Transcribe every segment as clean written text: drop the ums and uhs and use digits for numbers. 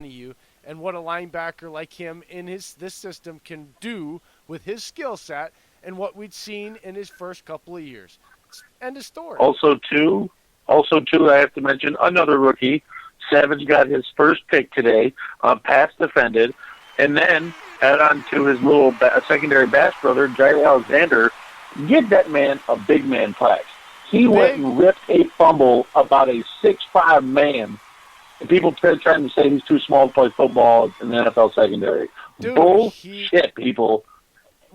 of you and what a linebacker like him in this system can do with his skill set and what we'd seen in his first couple of years. End of story. Also too, I have to mention another rookie. Savage got his first pick today, pass defended, and then add on to his little secondary bass brother, Jair Alexander. Give that man a big man flex. He went and ripped a fumble about a 6'5" man. And people trying to say he's too small to play football in the NFL secondary. Dude, bullshit, people.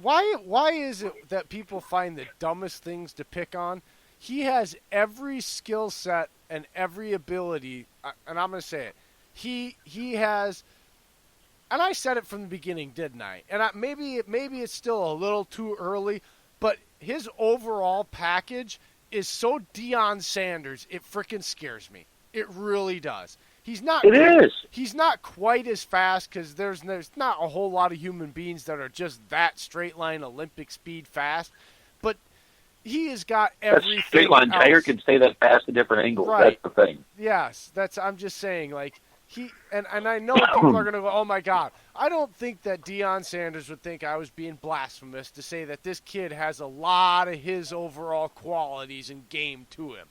Why is it that people find the dumbest things to pick on? He has every skill set and every ability, and I'm going to say it. He has, and I said it from the beginning, didn't I? And maybe it's still a little too early, but his overall package is so Deion Sanders, it freaking scares me. It really does. He's not quite as fast because there's not a whole lot of human beings that are just that straight line Olympic speed fast, but he has got everything. That straight line Tiger can stay that fast at different angles. Right. That's the thing. Yes, I'm just saying, like, and I know people are going to go, oh my God. I don't think that Deion Sanders would think I was being blasphemous to say that this kid has a lot of his overall qualities and game to him.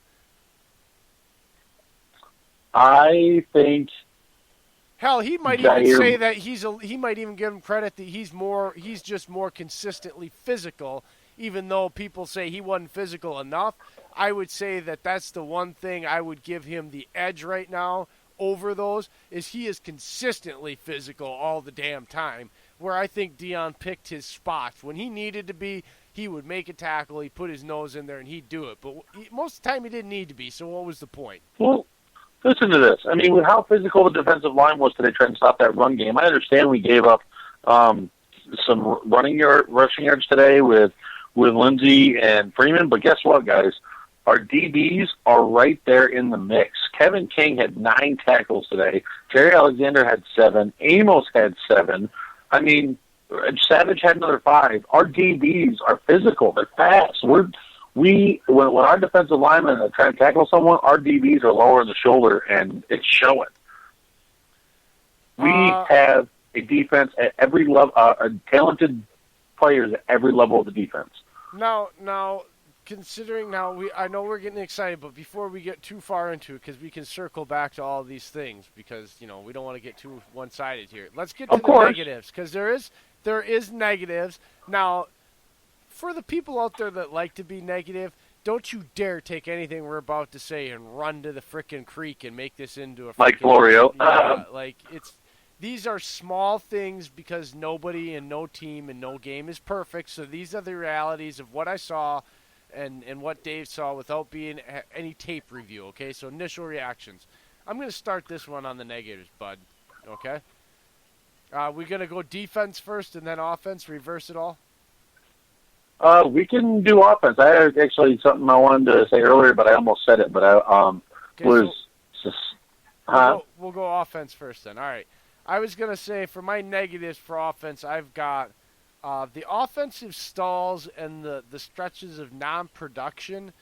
I think. Hell, he might even say that he might even give him credit that he's just more consistently physical, even though people say he wasn't physical enough. I would say that that's the one thing I would give him the edge right now over those is he is consistently physical all the damn time, where I think Deion picked his spots. When he needed to be, he would make a tackle, he'd put his nose in there, and he'd do it. But most of the time he didn't need to be, so what was the point? Well, listen to this. I mean, with how physical the defensive line was today trying to stop that run game, I understand we gave up some rushing yards today with Lindsey and Freeman, but guess what, guys? Our DBs are right there in the mix. Kevin King had 9 tackles today. Jerry Alexander had 7. Amos had 7. I mean, Savage had another 5. Our DBs are physical. They're fast. When our defensive linemen are trying to tackle someone, our DBs are lower in the shoulder, and it's showing. We have a defense at every level, talented players at every level of the defense. Now, considering I know we're getting excited, but before we get too far into it, because we can circle back to all these things, because we don't want to get too one-sided here. Let's get to the negatives, because there is negatives. Now, for the people out there that like to be negative, don't you dare take anything we're about to say and run to the frickin' creek and make this into a like Florio. These are small things because nobody and no team and no game is perfect. So these are the realities of what I saw and what Dave saw without being any tape review, okay? So initial reactions. I'm going to start this one on the negatives, bud, okay? We're going to go defense first and then offense, reverse it all? We can do offense. I had actually something I wanted to say earlier, but I almost said it. But we'll go offense first then. All right. I was going to say for my negatives for offense, I've got the offensive stalls and the stretches of non-production.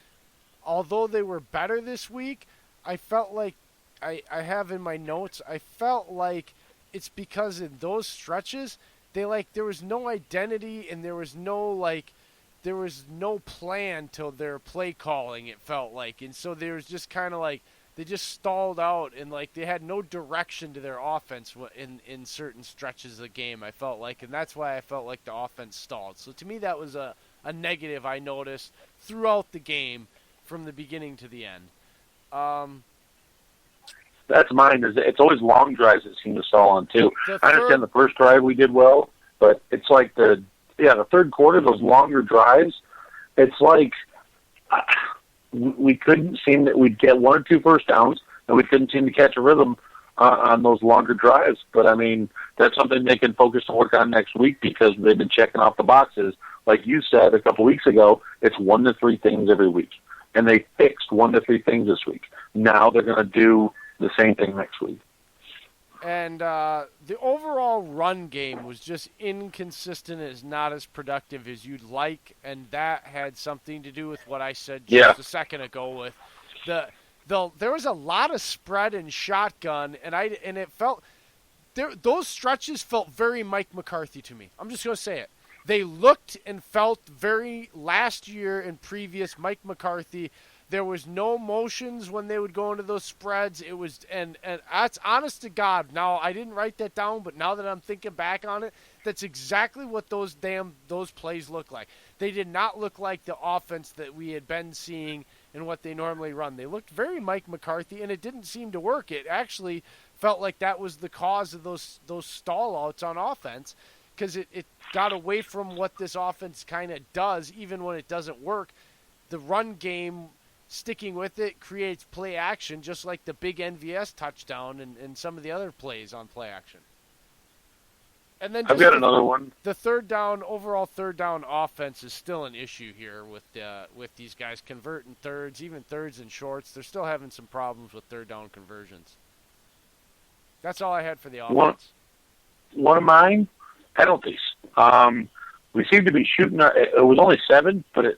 Although they were better this week, I felt like I have in my notes, I felt like it's because in those stretches, there was no identity and there was no plan to their play calling, it felt like. And so there was just kind of like they just stalled out and like they had no direction to their offense in certain stretches of the game, I felt like. And that's why I felt like the offense stalled. So to me that was a negative I noticed throughout the game from the beginning to the end. That's mine. It's always long drives that seem to stall on too. I understand the first drive we did well, but it's like the third quarter, those longer drives, it's like we couldn't seem that we'd get 1 or 2 first downs, and we couldn't seem to catch a rhythm on those longer drives. But, I mean, that's something they can focus and work on next week because they've been checking off the boxes. Like you said a couple weeks ago, it's 1 to 3 things every week. And they fixed 1 to 3 things this week. Now they're going to do the same thing next week. And the overall run game was just inconsistent. It's not as productive as you'd like, and that had something to do with what I said just a second ago. With there was a lot of spread and shotgun, and it felt those stretches felt very Mike McCarthy to me. I'm just going to say it. They looked and felt very last year and previous Mike McCarthy. There was no motions when they would go into those spreads. It was and that's honest to God. Now I didn't write that down, but now that I'm thinking back on it, that's exactly what those plays look like. They did not look like the offense that we had been seeing and what they normally run. They looked very Mike McCarthy, and it didn't seem to work. It actually felt like that was the cause of those stall outs on offense, because it got away from what this offense kind of does, even when it doesn't work. The run game, sticking with it, creates play action, just like the big NVS touchdown and some of the other plays on play action. And then I've got another one. The overall third down offense is still an issue here with these guys converting thirds, even thirds and shorts. They're still having some problems with third down conversions. That's all I had for the offense. One of mine, penalties. We seem to be shooting. It was only 7, but it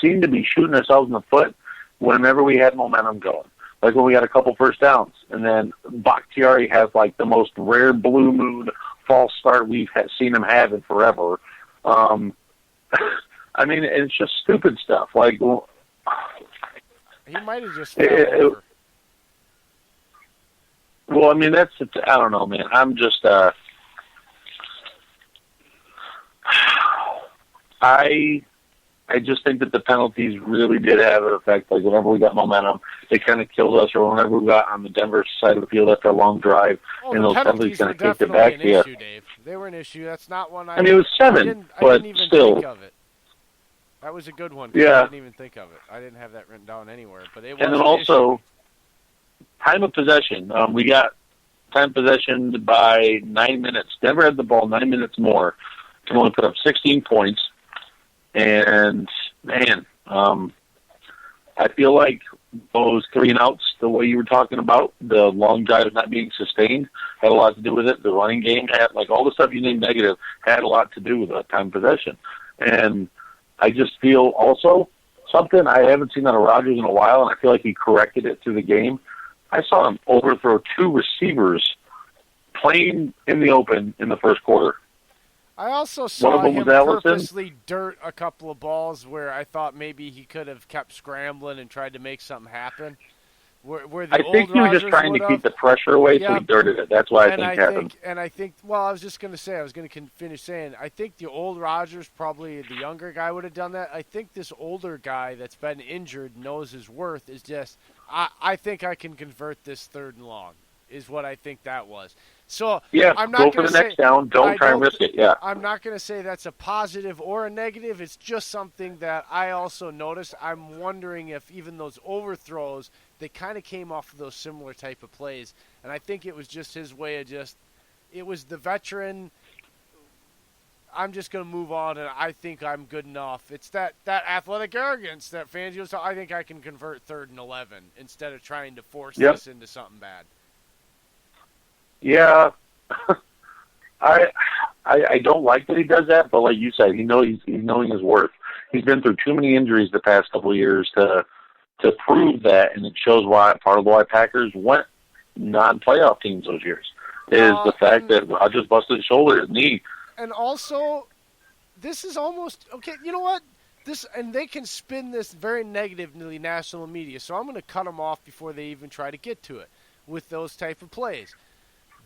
seemed to be shooting ourselves in the foot whenever we had momentum going. Like when we got a couple first downs, and then Bakhtiari has like the most rare blue moon false start we've seen him have in forever. I mean, it's just stupid stuff. Like he might have just fell over. Well, I mean, I don't know, man. I'm just, I just think that the penalties really did have an effect. Like whenever we got momentum, they kind of killed us, or whenever we got on the Denver side of the field after a long drive, and those penalties kind of kicked it back. Yeah, Dave. They were an issue. That's not one I mean, it was 7, I didn't even still. think of it. That was a good one. Yeah. I didn't even think of it. I didn't have that written down anywhere. But it was and then also, time of possession. We got time possession by 9 minutes. Denver had the ball 9 minutes more to only put up 16 points. And, man, I feel like those 3 and outs, the way you were talking about, the long drives not being sustained, had a lot to do with it. The running game had, like, all the stuff you named negative had a lot to do with that time possession. And I just feel also something I haven't seen out of Rodgers in a while, and I feel like he corrected it through the game. I saw him overthrow 2 receivers playing in the open in the first quarter. I also saw him purposely dirt a couple of balls where I thought maybe he could have kept scrambling and tried to make something happen. I think he was just trying to keep the pressure away, so he dirted it. That's why I think happened. And I think, well, I was just going to say, I was going to finish saying, I think the old Rodgers, probably the younger guy, would have done that. I think this older guy that's been injured, knows his worth, is just, I think I can convert this 3rd and long, is what I think that was. So yeah, I'm not go for the next down. Don't try and risk it. Yeah, I'm not going to say that's a positive or a negative. It's just something that I also noticed. I'm wondering if even those overthrows, they kind of came off of those similar type of plays. And I think it was just his way of it was the veteran, I'm just going to move on, and I think I'm good enough. It's that athletic arrogance that Fangio, so I think I can convert 3rd and 11 instead of trying to force this into something bad. Yeah, I don't like that he does that, but like you said, he's knowing his worth. He's been through too many injuries the past couple of years to prove that, and it shows why part of why Packers went non-playoff teams those years is the fact that Rodgers busted his shoulder, his knee. And also, this is almost okay. You know what? And they can spin this very negatively, national media. So I'm going to cut them off before they even try to get to it with those type of plays.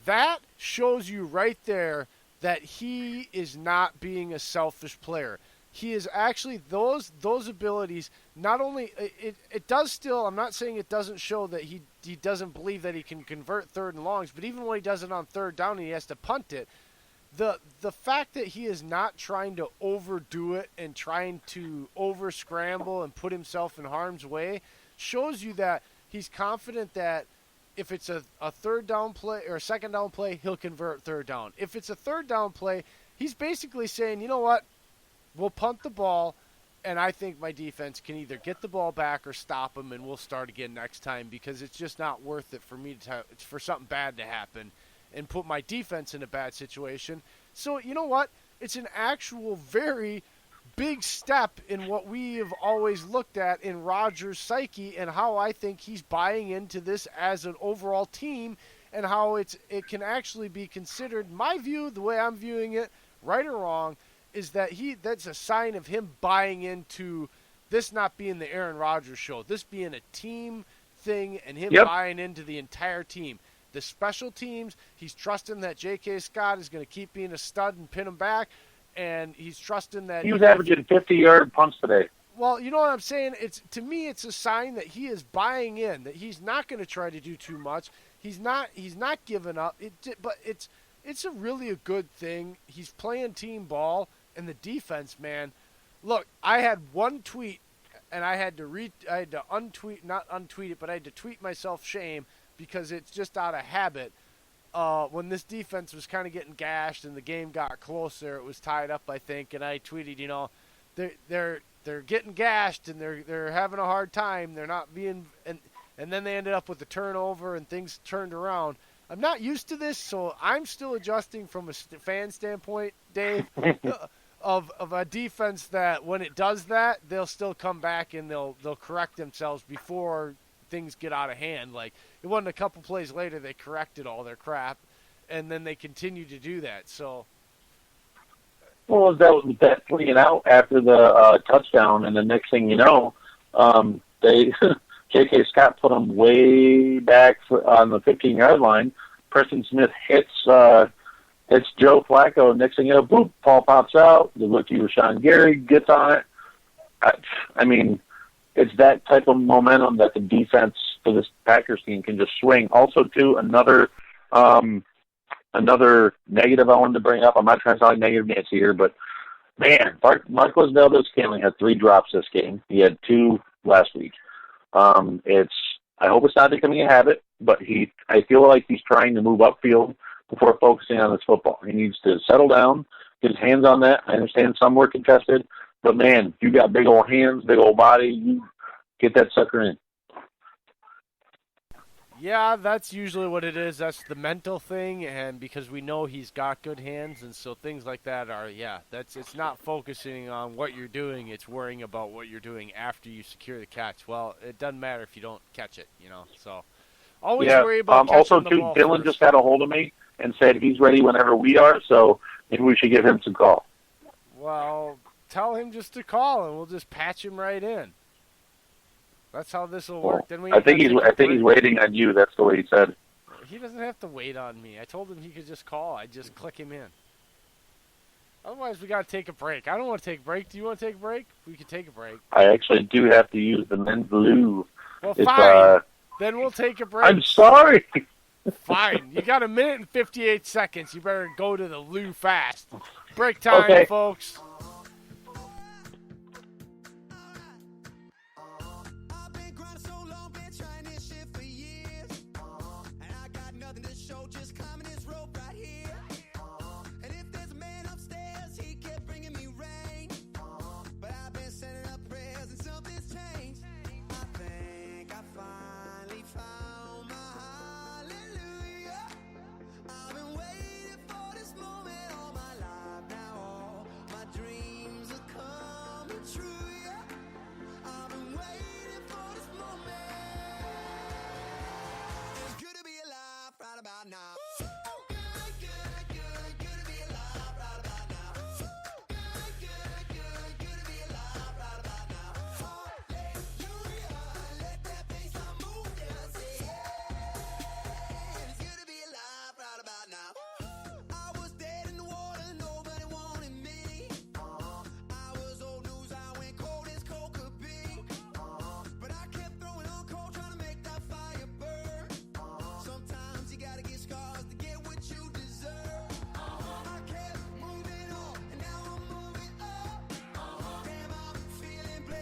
That shows you right there that he is not being a selfish player. He is actually those abilities. Not only it does still. I'm not saying it doesn't show that he doesn't believe that he can convert 3rd and longs. But even when he does it on 3rd down and he has to punt it, the fact that he is not trying to overdo it and trying to over scramble and put himself in harm's way shows you that he's confident that if it's a 3rd down play or a 2nd down play, he'll convert 3rd down. If it's a 3rd down play, he's basically saying, you know what, we'll punt the ball, and I think my defense can either get the ball back or stop him, and we'll start again next time because it's just not worth it for me for something bad to happen and put my defense in a bad situation. So you know what? It's an actual very big step in what we have always looked at in Rodgers' psyche and how I think he's buying into this as an overall team and how it can actually be considered. My view, the way I'm viewing it, right or wrong, is that that's a sign of him buying into this not being the Aaron Rodgers show, this being a team thing, and him buying into the entire team. The special teams, he's trusting that J.K. Scott is going to keep being a stud and pin him back, and he's trusting that he was averaging 50-yard punts today. Well, you know what I'm saying? To me, it's a sign that he is buying in, that he's not going to try to do too much. He's not giving up. But it's a really a good thing. He's playing team ball, and the defense, man. Look, I had one tweet, and I had to untweet, not untweet it, but I had to tweet myself shame because it's just out of habit. When this defense was kind of getting gashed and the game got closer, it was tied up, I think, and I tweeted, they're getting gashed and they're having a hard time. They're not being and then they ended up with a turnover and things turned around. I'm not used to this, so I'm still adjusting from a fan standpoint, Dave, of a defense that when it does that, they'll still come back and they'll correct themselves before things get out of hand. Like, it wasn't a couple plays later they corrected all their crap, and then they continue to do that. So, well, that 3 and out after the touchdown, and the next thing you know, they J.K. Scott put them way back on the 15-yard line. Preston Smith hits Joe Flacco. Next thing you know, boop, ball pops out. The rookie Rashawn Gary gets on it. I mean, it's that type of momentum that the defense for this Packers team can just swing. Also, too, another negative I wanted to bring up. I'm not trying to sound like negative Nancy here, but, man, Marquez Valdes-Scantling had 3 drops this game. He had 2 last week. I hope it's not becoming a habit, but I feel like he's trying to move upfield before focusing on his football. He needs to settle down, get his hands on that. I understand some were contested, but, man, you got big old hands, big old body. You get that sucker in. Yeah, that's usually what it is. That's the mental thing, and because we know he's got good hands, and so things like that are, it's not focusing on what you're doing, it's worrying about what you're doing after you secure the catch. Well, it doesn't matter if you don't catch it, so always worry about catching also, the too, ball Dylan first. just got a hold of me and said he's ready whenever we are, so maybe we should give him some call. Well, tell him just to call, and we'll just patch him right in. That's how this will work. Then I think he's waiting on you. That's the way he said. He doesn't have to wait on me. I told him he could just call. I just click him in. Otherwise, we got to take a break. I don't want to take a break. Do you want to take a break? We can take a break. I actually do have to use the men's loo. Well, fine. Then we'll take a break. I'm sorry. Fine. You got 1 minute and 58 seconds. You better go to the loo fast. Break time, folks.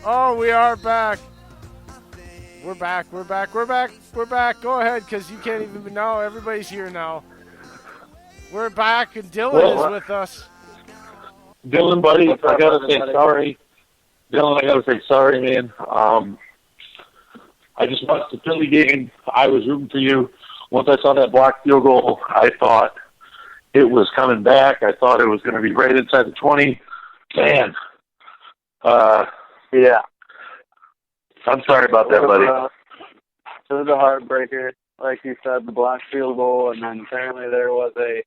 Oh, we are back. We're back. Go ahead, because you can't even know. Everybody's here now. We're back, and Dylan is with us. Dylan, buddy, I got to say sorry. Dylan, I got to say sorry, man. I just watched the Philly game. I was rooting for you. Once I saw that blocked field goal, I thought it was coming back. I thought it was going to be right inside the 20. Man. Yeah. I'm sorry about that, buddy. It was a heartbreaker. like you said, the blocked field goal, and then apparently there was a